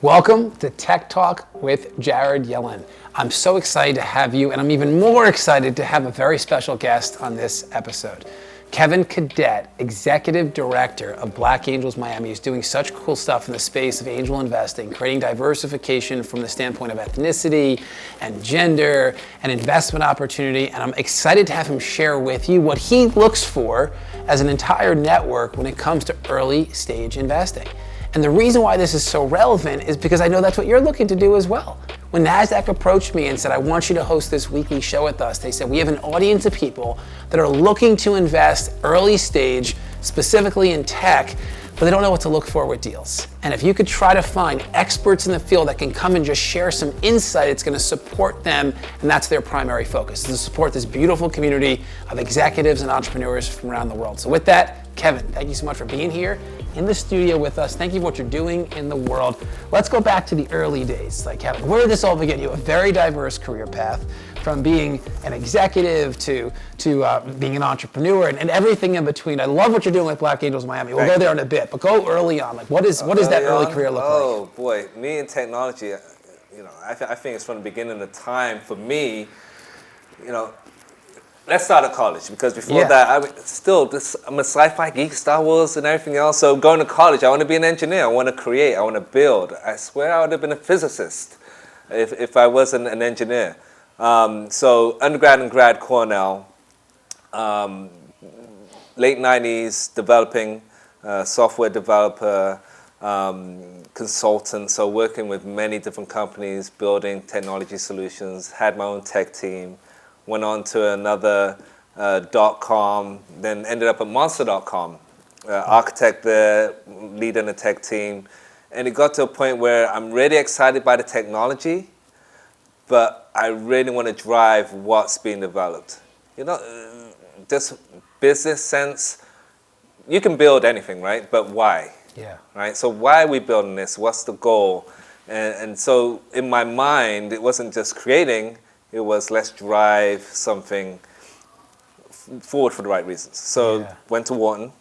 Welcome to Tech Talk with Jared Yellin. I'm so excited to have you, and I'm even more excited to have a very special guest on this episode. Kevin Cadette, Executive Director of Black Angels Miami, is doing such cool stuff in the space of angel investing, creating diversification from the standpoint of ethnicity and gender and investment opportunity. And I'm excited to have him share with you what he looks for as an entire network when it comes to early stage investing. And the reason why this is so relevant is because I know that's what you're looking to do as well. When NASDAQ approached me and said, I want you to host this weekly show with us, they said, we have an audience of people that are looking to invest early stage, specifically in tech, but they don't know what to look for with deals. And if you could try to find experts in the field that can come and just share some insight, it's gonna support them, and that's their primary focus, is to support this beautiful community of executives and entrepreneurs from around the world. So with that, Kevin, thank you so much for being here in the studio with us. Thank you for what you're doing in the world. Let's go back to the early days. Like, Kevin, where did this all begin? You have a very diverse career path, from being an executive to being an entrepreneur and everything in between. I love what you're doing with Black Angels Miami. We'll go there in a bit, but go early on. Like, what does that early career look like? Oh boy, me and technology, I think it's from the beginning of time for me, let's start at college, because before that, I'm a sci-fi geek, Star Wars and everything else. So going to college, I want to be an engineer. I want to create. I want to build. I swear I would have been a physicist if I wasn't an engineer. So undergrad and grad Cornell, late 90s, developing, software developer, consultant. So working with many different companies, building technology solutions, had my own tech team. Went on to another .com, then ended up at Monster.com, architect there, leading a tech team. And it got to a point where I'm really excited by the technology, but I really want to drive what's being developed. This business sense, you can build anything, right? But why? Yeah. Right? So why are we building this? What's the goal? And so in my mind, it wasn't just creating, it was let's drive something forward for the right reasons. So went to Wharton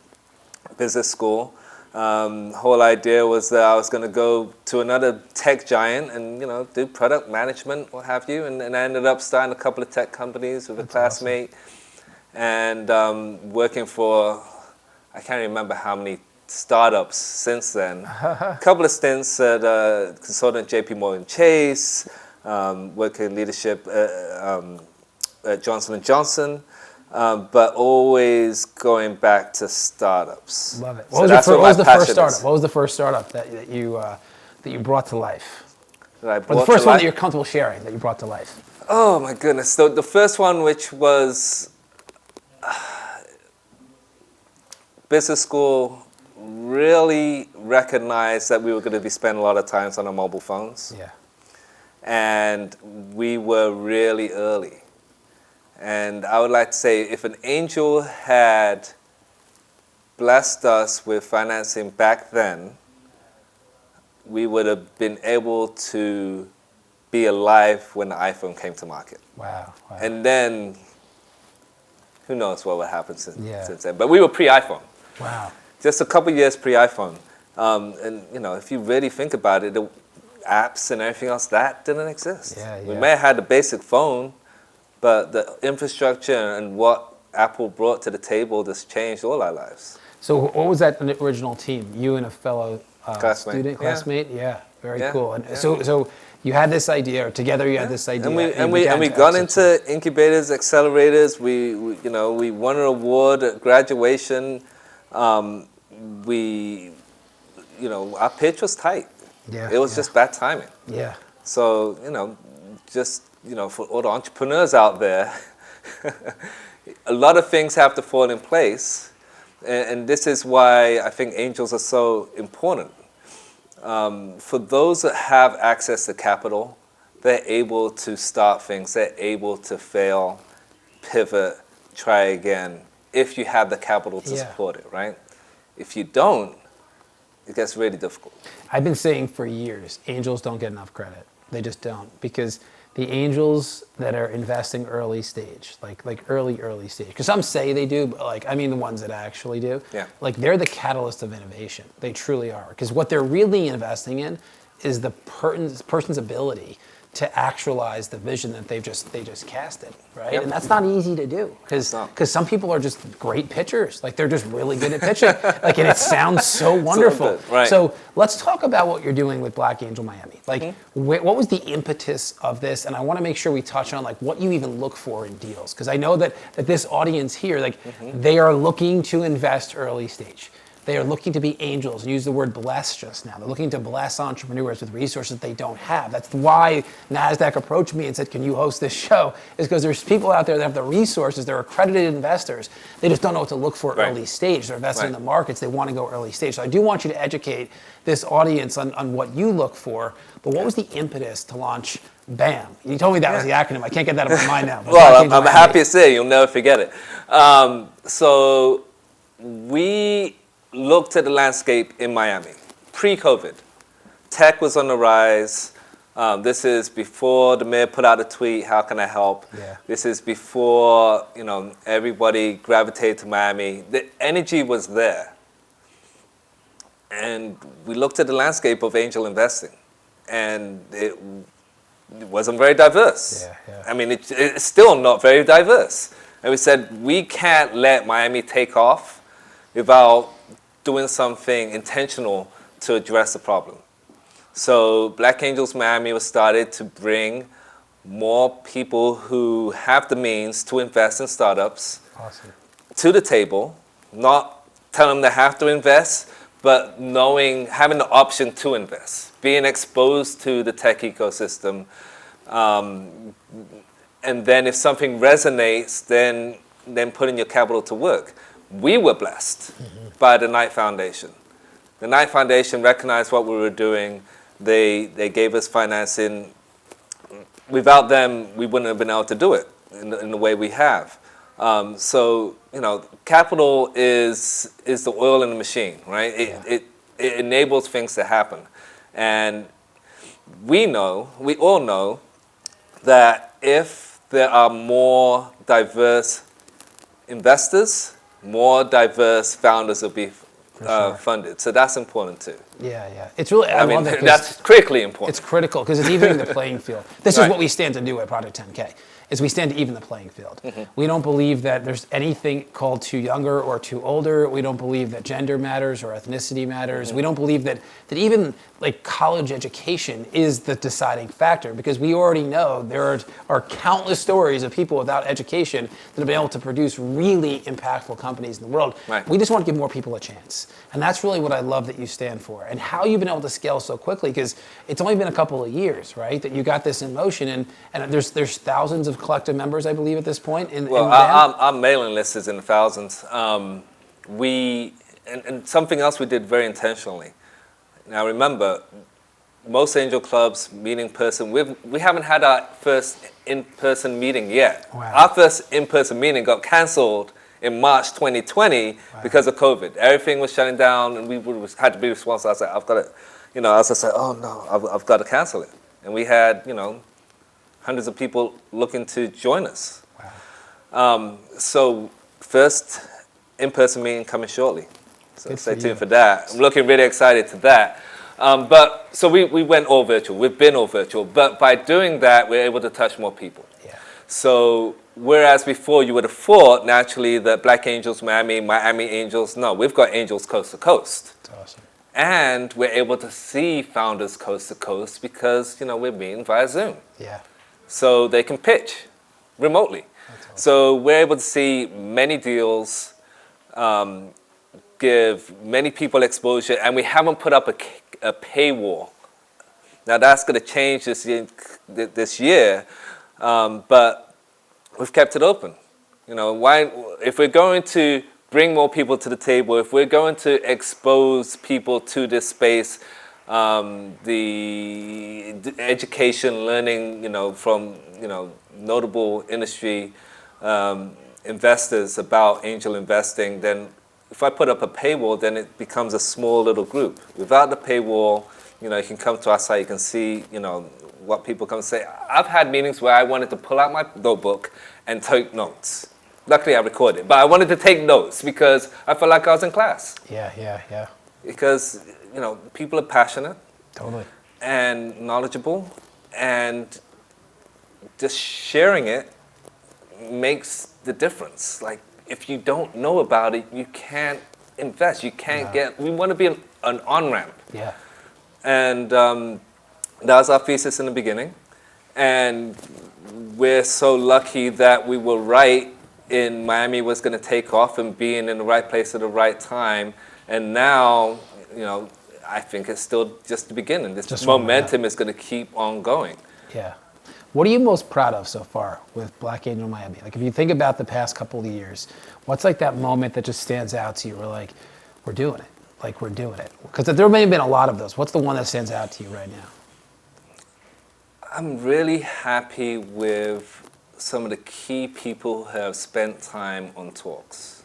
Business School. Whole idea was that I was going to go to another tech giant and do product management, what have you. And I ended up starting a couple of tech companies with a classmate, and working for, I can't remember how many startups since then. A couple of stints at consultant JP Morgan Chase. Working leadership at Johnson & Johnson, but always going back to startups. Love it. What was the first startup? What was the first startup that you brought to life? Or the first one that you're comfortable sharing that you brought to life? Oh my goodness. So the first one, which was business school, really recognized that we were going to be spending a lot of time on our mobile phones. Yeah. And we were really early. And I would like to say, if an angel had blessed us with financing back then, we would have been able to be alive when the iPhone came to market. Wow. And then, who knows what would happen since then. But we were pre-iPhone. Wow. Just a couple years pre-iPhone. And if you really think about it, apps and everything else, that didn't exist. We may have had a basic phone, but the infrastructure and what Apple brought to the table just changed all our lives. So what was that original team? You and a fellow classmate? Yeah, very cool. And so you had this idea, or together you had this idea. And we got into incubators, accelerators. We won an award at graduation. Our pitch was tight. It was just bad timing. Yeah. So, for all the entrepreneurs out there, a lot of things have to fall in place. And this is why I think angels are so important. For those that have access to capital, they're able to start things. They're able to fail, pivot, try again, if you have the capital to support it, right? If you don't, it gets really difficult. I've been saying for years, angels don't get enough credit. They just don't, because the angels that are investing early stage, like early stage, because some say they do, but the ones that actually do, they're the catalyst of innovation. They truly are, because what they're really investing in is the person's ability to actualize the vision that they just casted, right? Yep. And that's not easy to do because some people are just great pitchers, like they're just really good at pitching, like, and it sounds so wonderful. Right. So let's talk about what you're doing with Black Angel Miami. Like, what was the impetus of this? And I want to make sure we touch on like what you even look for in deals, because I know that this audience here, like, they are looking to invest early stage. They are looking to be angels, and use the word bless just now. They're looking to bless entrepreneurs with resources they don't have. That's why NASDAQ approached me and said, can you host this show? Is because there's people out there that have the resources, they're accredited investors. They just don't know what to look for early stage. They're investing in the markets, they want to go early stage. So I do want you to educate this audience on what you look for, but what was the impetus to launch BAM? You told me that was the acronym. I can't get that out of my mind now. Well, I'm happy to say you'll never forget it. So we looked at the landscape in Miami pre-COVID. Tech was on the rise. This is before the mayor put out a tweet, how can I help? Yeah. This is before, everybody gravitated to Miami. The energy was there. And we looked at the landscape of angel investing, and it wasn't very diverse. Yeah. I mean, it's still not very diverse. And we said, we can't let Miami take off without doing something intentional to address the problem. So Black Angels Miami was started to bring more people who have the means to invest in startups to the table, not telling them they have to invest, but having the option to invest, being exposed to the tech ecosystem. And then if something resonates, then putting your capital to work. We were blessed by the Knight Foundation. The Knight Foundation recognized what we were doing. They gave us financing. Without them, we wouldn't have been able to do it in the way we have. So, capital is the oil in the machine, right? It enables things to happen. And we all know that if there are more diverse investors, more diverse founders will be funded. So that's important too. Yeah. It's really, I mean, love that. that's critically important. It's critical because it's evening the playing field. This is what we stand to do at Project 10K, is we stand to even the playing field. We don't believe that there's anything called too younger or too older. We don't believe that gender matters or ethnicity matters. We don't believe that even like college education is the deciding factor, because we already know there are countless stories of people without education that have been able to produce really impactful companies in the world. We just want to give more people a chance. And that's really what I love that you stand for, and how you've been able to scale so quickly, because it's only been a couple of years, right, that you got this in motion, and there's thousands of collective members, I believe, at this point. Our mailing list is in the thousands. And something else we did very intentionally. Now remember, most angel clubs meet in person. We haven't had our first in-person meeting yet. Our first in-person meeting got canceled in March 2020 because of COVID. Everything was shutting down, and we had to be responsible. I said, I've got to, I said, oh no, I've got to cancel it. And we had, hundreds of people looking to join us. So first in-person meeting coming shortly. So stay tuned for that. I'm looking really excited to that. So we went all virtual. We've been all virtual. But by doing that, we're able to touch more people. So whereas before you would have thought naturally that Black Angels Miami Angels, no, we've got angels coast to coast. That's awesome. And we're able to see founders coast to coast because, we're meeting via Zoom. So they can pitch remotely. Awesome. So we're able to see many deals, give many people exposure, and we haven't put up a paywall. Now that's going to change this year, but we've kept it open. If we're going to bring more people to the table, if we're going to expose people to this space, the education, learning, from notable industry investors about angel investing, then if I put up a paywall, then it becomes a small little group. Without the paywall, you can come to our site, you can see, what people come and say. I've had meetings where I wanted to pull out my notebook and take notes. Luckily, I recorded, but I wanted to take notes because I felt like I was in class. Yeah. Because, people are passionate. Totally. and knowledgeable, and just sharing it makes the difference. Like, if you don't know about it, you can't invest. You can't get. We want to be an on-ramp. Yeah. And that was our thesis in the beginning. And we're so lucky that we were right in Miami was going to take off and being in the right place at the right time. And now, I think it's still just the beginning. This Just momentum is going to keep on going. Yeah. What are you most proud of so far with Black Angel Miami? Like, if you think about the past couple of years, what's like that moment that just stands out to you? We're like, we're doing it. Like, we're doing it. Because there may have been a lot of those. What's the one that stands out to you right now? I'm really happy with some of the key people who have spent time on talks.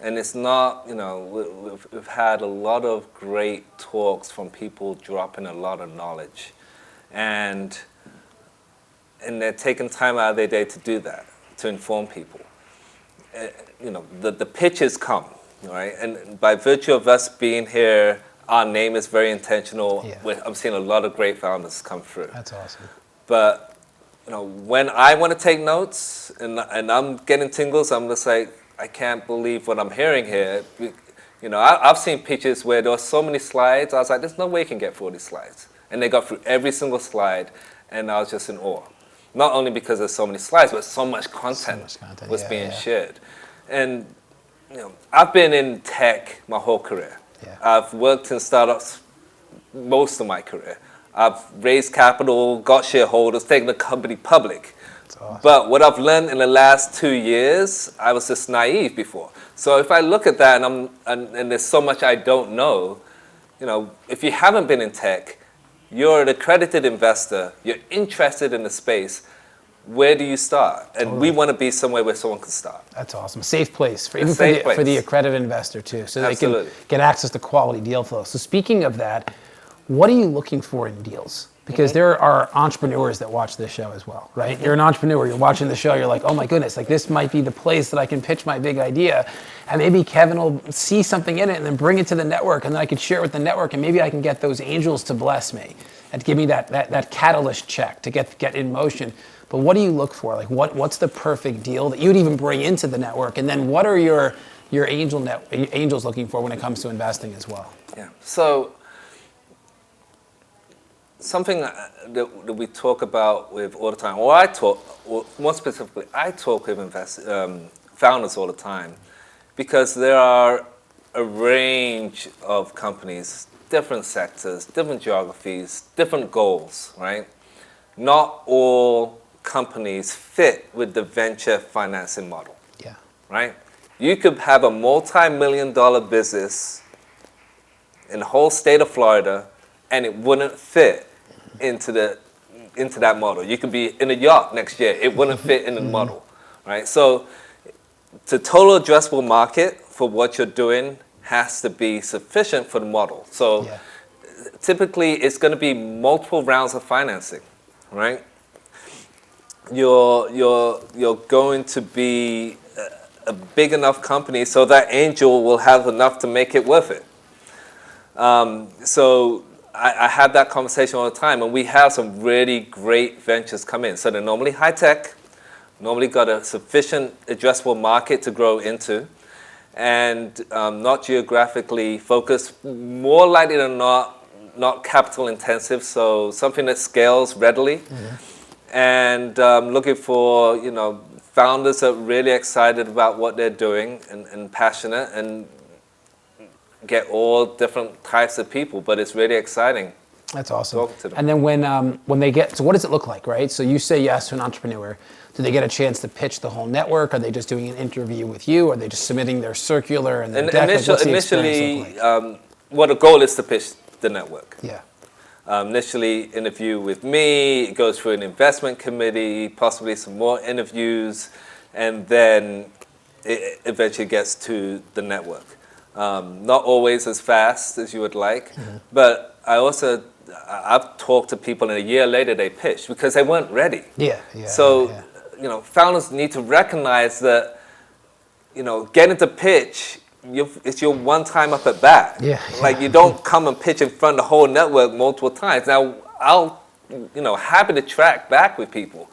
And it's not, we've had a lot of great talks from people dropping a lot of knowledge. And they're taking time out of their day to do that, to inform people. The pitches come, right? And by virtue of us being here, our name is very intentional. Yeah. I'm seeing a lot of great founders come through. That's awesome. But when I want to take notes and I'm getting tingles, I'm just like, I can't believe what I'm hearing here. I've seen pitches where there were so many slides. I was like, there's no way you can get 40 slides. And they got through every single slide, and I was just in awe. Not only because there's so many slides, but so much content was being shared. And I've been in tech my whole career. Yeah. I've worked in startups most of my career. I've raised capital, got shareholders, taken the company public. That's awesome. But what I've learned in the last 2 years, I was just naive before. So if I look at that and there's so much I don't know, if you haven't been in tech, you're an accredited investor, you're interested in the space, where do you start? And Totally. we want to be somewhere where someone can start. That's awesome. A safe place, for the accredited investor too, so Absolutely. they can get access to quality deal flow. So speaking of that, what are you looking for in deals? Because there are entrepreneurs that watch this show as well, right? You're an entrepreneur, you're watching the show, you're like, oh my goodness, like this might be the place that I can pitch my big idea. And maybe Kevin will see something in it and then bring it to the network, and then I can share it with the network, and maybe I can get those angels to bless me and give me that catalyst check to get in motion. But what do you look for? Like what's the perfect deal that you'd even bring into the network? And then what are your angels looking for when it comes to investing as well? Yeah. So something that we talk about with all the time, or more specifically, I talk with founders all the time, because there are a range of companies, different sectors, different geographies, different goals, right? Not all companies fit with the venture financing model. Yeah. Right? You could have a multi-million-dollar business in the whole state of Florida, and it wouldn't fit into that model. You could be in a yacht next year, it wouldn't fit in the model, right? So the total addressable market for what you're doing has to be sufficient for the model. So typically, it's going to be multiple rounds of financing, right? You're going to be a big enough company so that angel will have enough to make it worth it. So I have that conversation all the time, and we have some really great ventures come in. So they're normally high tech, normally got a sufficient addressable market to grow into, and not geographically focused, more likely than not capital intensive, so something that scales readily. And looking for founders that are really excited about what they're doing and passionate, and get all different types of people, but it's really exciting. That's awesome. Talking to them. And then when they get, so what does it look like, right? So you say yes to an entrepreneur. Do they get a chance to pitch the whole network? Are they just doing an interview with you? Are they just submitting their circular and their deck? What's the initially, experience look like? the goal is to pitch the network. Yeah. Initially, interview with me, it goes through an investment committee, possibly some more interviews, and then it eventually gets to the network. Not always as fast as you would like, but I've talked to people and a year later they pitched because they weren't ready. So, founders need to recognize that, getting to pitch, it's your one time up at bat. Yeah. Like you don't come and pitch in front of the whole network multiple times. Now I'll, happy to track back with people,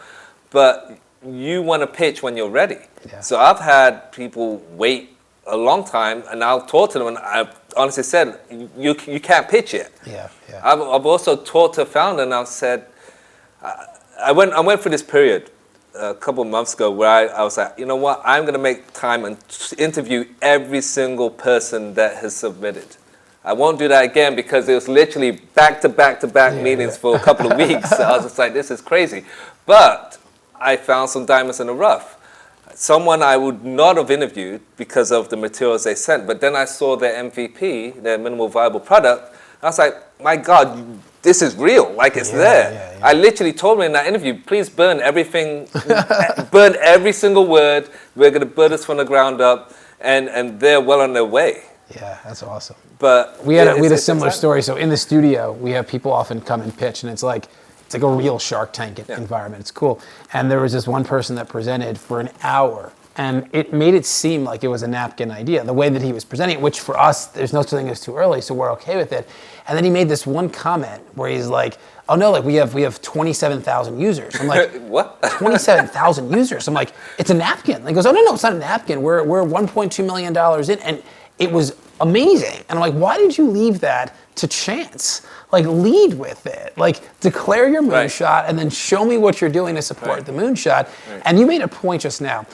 but you want to pitch when you're ready. Yeah. So I've had people wait a long time, and I'll talk to them, and I've honestly said, you can't pitch yet. Yeah. I've also talked to a founder, and I've said, I went through this period a couple of months ago where I was like, you know what, I'm going to make time and interview every single person that has submitted. I won't do that again because it was literally back-to-back meetings for a couple of weeks. So I was just like, this is crazy. But I found some diamonds in the rough. Someone I would not have interviewed because of the materials they sent, but then I saw their MVP, their minimal viable product. I was like, my God, this is real, like it's there. Yeah. I literally told them in that interview, please burn everything, burn every single word. We're going to build this from the ground up, and they're well on their way. Yeah, that's awesome. But we had a similar story. So in the studio, we have people often come and pitch, and it's like a real Shark Tank environment. It's cool. And there was this one person that presented for an hour, and it made it seem like it was a napkin idea, the way that he was presenting it, which for us, there's no such thing as too early, so we're okay with it. And then he made this one comment where he's like, oh no, like we have 27,000 users. I'm like, what? 27,000 users? I'm like, it's a napkin. And he goes, oh no, it's not a napkin. We're $1.2 million in. And it was amazing. And I'm like, why did you leave that to chance? Like, lead with it. Like, declare your moonshot and then show me what you're doing to support the moonshot. Right. And you made a point just now.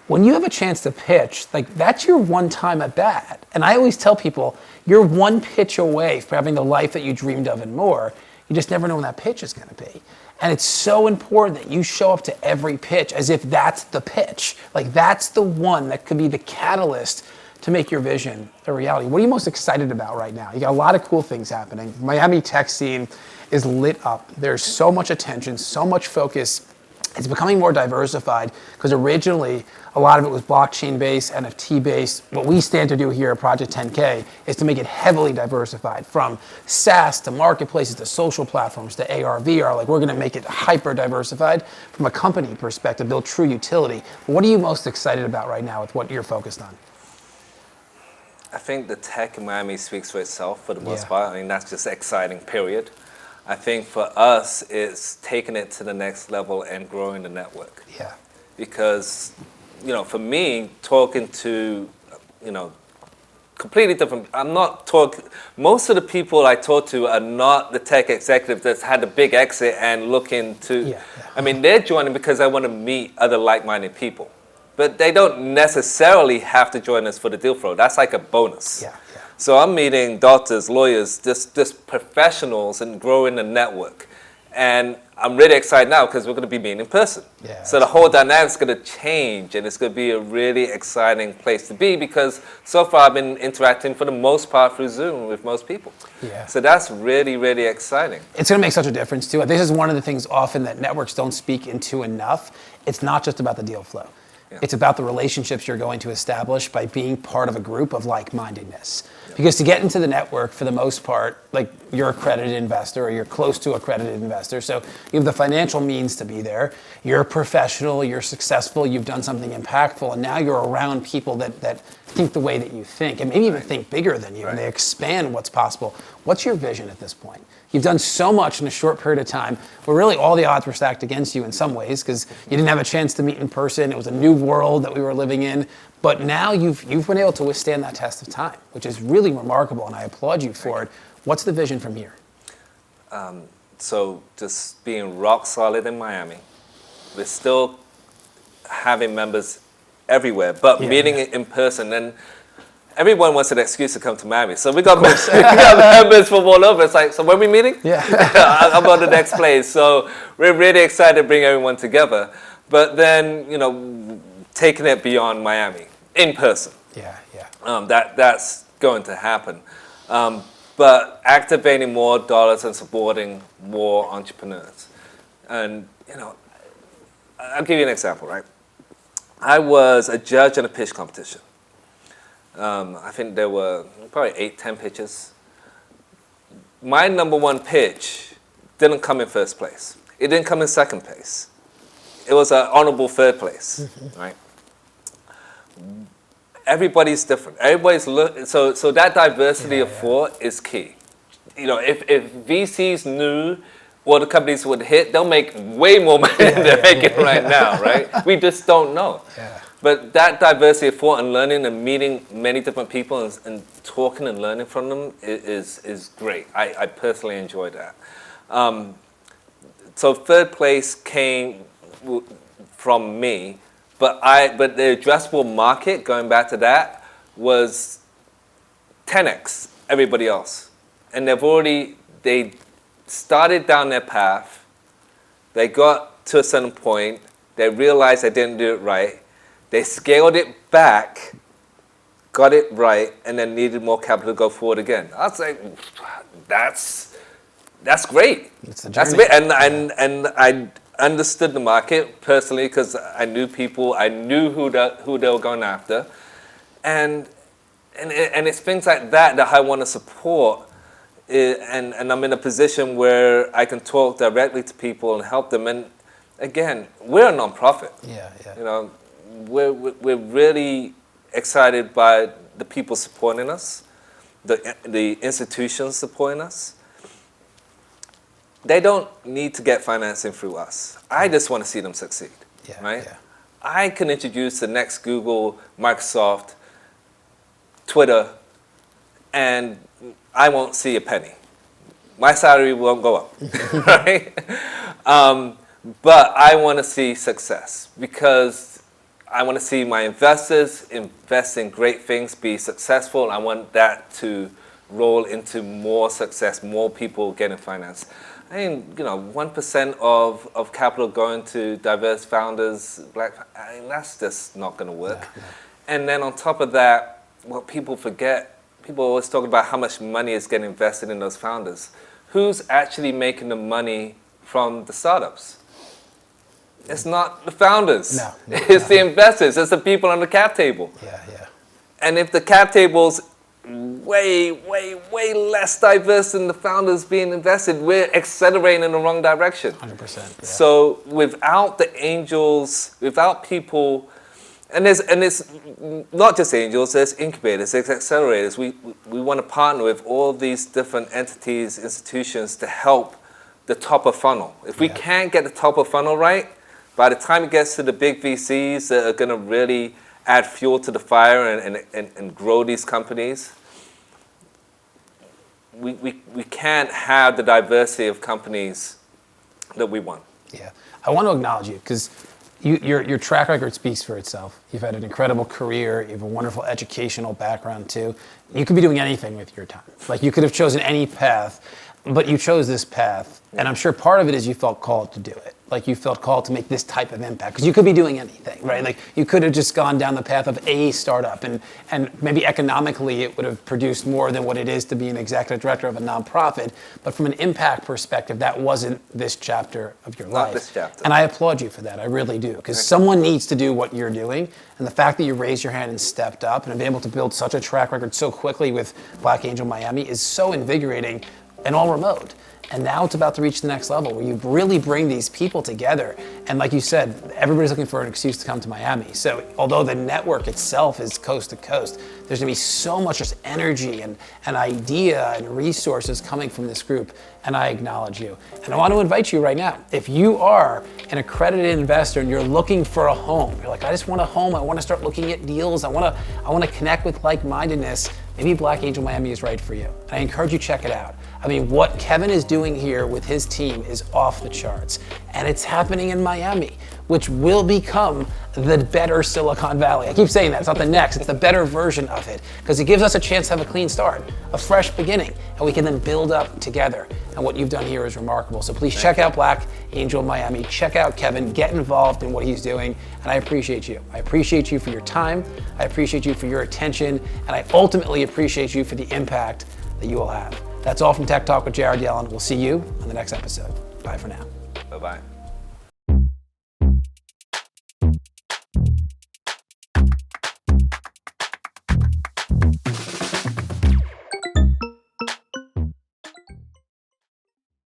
When you have a chance to pitch, like, that's your one time at bat. And I always tell people, you're one pitch away from having the life that you dreamed of and more. You just never know when that pitch is going to be. And it's so important that you show up to every pitch as if that's the pitch. Like, that's the one that could be the catalyst to make your vision a reality. What are you most excited about right now? You got a lot of cool things happening. Miami tech scene is lit up. There's so much attention, so much focus. It's becoming more diversified because originally a lot of it was blockchain based, NFT based. What we stand to do here at Project 10K is to make it heavily diversified, from SaaS to marketplaces to social platforms to AR, VR. Like, we're going to make it hyper diversified from a company perspective, build true utility. What are you most excited about right now with what you're focused on? I think the tech in Miami speaks for itself for the most part. I mean, that's just exciting, period. I think for us, it's taking it to the next level and growing the network. Yeah. Because, for me, talking to, completely different, most of the people I talk to are not the tech executives that's had a big exit and looking to, I mean, they're joining because they want to meet other like-minded people. But they don't necessarily have to join us for the deal flow. That's like a bonus. Yeah. So I'm meeting doctors, lawyers, just professionals and growing the network. And I'm really excited now because we're going to be meeting in person. Yeah, so the whole dynamic's going to change, and it's going to be a really exciting place to be because so far I've been interacting for the most part through Zoom with most people. Yeah. So that's really, really exciting. It's going to make such a difference too. This is one of the things often that networks don't speak into enough. It's not just about the deal flow. Yeah. It's about the relationships you're going to establish by being part of a group of like-mindedness. Yep. Because to get into the network, for the most part, like, you're an accredited investor or you're close to accredited investor, so you have the financial means to be there. You're a professional, you're successful, you've done something impactful, and now you're around people that think the way that you think, and maybe even think bigger than you, and they expand what's possible. What's your vision at this point? You've done so much in a short period of time where really all the odds were stacked against you in some ways because you didn't have a chance to meet in person. It was a new world that we were living in. But now you've been able to withstand that test of time, which is really remarkable, and I applaud you for it. What's the vision from here? So just being rock solid in Miami. We're still having members everywhere, but meeting it in person. And everyone wants an excuse to come to Miami. So we got members from all over. It's like, so when are we meeting? Yeah. I'm on the next place. So we're really excited to bring everyone together. But then, taking it beyond Miami, in person. Yeah. That's going to happen. But activating more dollars and supporting more entrepreneurs. And, I'll give you an example, right? I was a judge in a pitch competition. I think there were probably 8-10 pitches. My number one pitch didn't come in first place. It didn't come in second place. It was an honorable third place, right? everybody's different. So that diversity of thought is key. You know, if VCs knew what the companies would hit, they'll make way more money than they're making right now, right? We just don't know. Yeah. But that diversity of thought and learning and meeting many different people and talking and learning from them is great. I personally enjoy that. So third place came from me, but the addressable market, going back to that, was 10x everybody else. And they started down their path, they got to a certain point, they realized they didn't do it right, they scaled it back, got it right, and then needed more capital to go forward again. I was like, that's great. It's the That's journey. great. And I understood the market personally because I knew people, I knew who they were going after. And it's things like that I want to support. And I'm in a position where I can talk directly to people and help them. And again, we're a nonprofit. Yeah. You know, we're really excited by the people supporting us, the institutions supporting us. They don't need to get financing through us. I just want to see them succeed, right? Yeah. I can introduce the next Google, Microsoft, Twitter, and I won't see a penny. My salary won't go up, right? But I want to see success because I want to see my investors invest in great things, be successful. I want that to roll into more success, more people getting financed. I mean, 1% of capital going to diverse founders, that's just not going to work. No. And then on top of that, what people forget, people always talk about how much money is getting invested in those founders. Who's actually making the money from the startups? It's not the founders. No, It's the investors. It's the people on the cap table. Yeah. And if the cap table's way less diverse than the founders being invested, we're accelerating in the wrong direction. 100%. Yeah. So without the angels, without people, and there's not just angels, there's incubators, there's accelerators. We want to partner with all these different entities, institutions to help the top of funnel. If we can't get the top of funnel right, by the time it gets to the big VCs that are going to really add fuel to the fire and grow these companies, we can't have the diversity of companies that we want. Yeah, I want to acknowledge you because your track record speaks for itself. You've had an incredible career. You have a wonderful educational background too. You could be doing anything with your time. Like you could have chosen any path, but you chose this path. And I'm sure part of it is you felt called to do it. Like you felt called to make this type of impact because you could be doing anything, right? Like you could have just gone down the path of a startup and maybe economically it would have produced more than what it is to be an executive director of a nonprofit. But from an impact perspective, that wasn't this chapter of your life. Not this chapter. And I applaud you for that. I really do. Because someone needs to do what you're doing. And the fact that you raised your hand and stepped up and have been able to build such a track record so quickly with Black Angel Miami is so invigorating and all remote. And now it's about to reach the next level where you really bring these people together. And like you said, everybody's looking for an excuse to come to Miami. So although the network itself is coast to coast, there's gonna be so much just energy and idea and resources coming from this group. And I acknowledge you. And I want to invite you right now. If you are an accredited investor and you're looking for a home, you're like, I just want a home. I want to start looking at deals. I want to connect with like-mindedness. Maybe Black Angel Miami is right for you. And I encourage you to check it out. I mean, what Kevin is doing here with his team is off the charts. And it's happening in Miami, which will become the better Silicon Valley. I keep saying that, it's not the next, it's the better version of it. Because it gives us a chance to have a clean start, a fresh beginning, and we can then build up together. And what you've done here is remarkable. So please check out Black Angel Miami, check out Kevin, get involved in what he's doing, and I appreciate you. I appreciate you for your time, I appreciate you for your attention, and I ultimately appreciate you for the impact that you will have. That's all from Tech Talk with Jared Yellin. We'll see you on the next episode. Bye for now. Bye-bye.